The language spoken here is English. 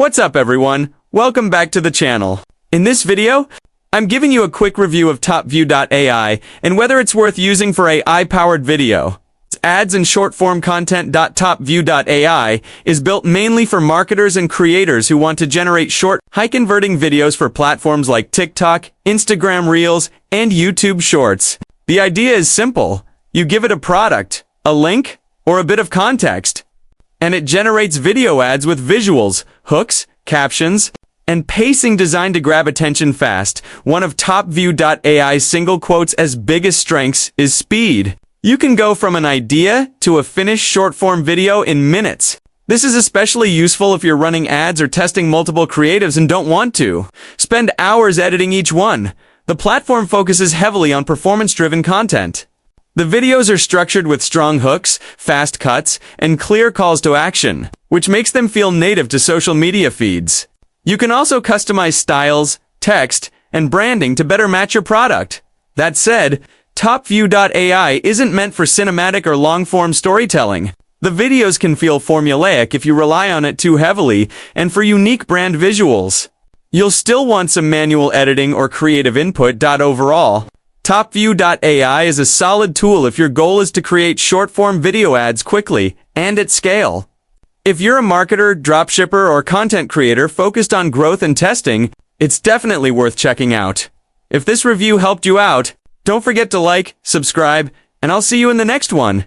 What's up everyone? Welcome back to the channel. In this video, I'm giving you a quick review of Topview AI and whether it's worth using for AI-powered video. Ads and short-form content. Topview AI is built mainly for marketers and creators who want to generate short, high-converting videos for platforms like TikTok, Instagram Reels, and YouTube Shorts. The idea is simple. You give it a product, a link, or a bit of context, and it generates video ads with visuals, hooks, captions, and pacing designed to grab attention fast. One of Topview AI's single quotes as biggest strengths is speed. You can go from an idea to a finished short-form video in minutes. This is especially useful if you're running ads or testing multiple creatives and don't want to spend hours editing each one. The platform focuses heavily on performance-driven content. The videos are structured with strong hooks, fast cuts, and clear calls to action, which makes them feel native to social media feeds. You can also customize styles, text, and branding to better match your product. That said, Topview AI isn't meant for cinematic or long-form storytelling. The videos can feel formulaic if you rely on it too heavily, and for unique brand visuals, you'll still want some manual editing or creative input. Overall, Topview AI is a solid tool if your goal is to create short-form video ads quickly and at scale. If you're a marketer, dropshipper, or content creator focused on growth and testing, it's definitely worth checking out. If this review helped you out, don't forget to like, subscribe, and I'll see you in the next one.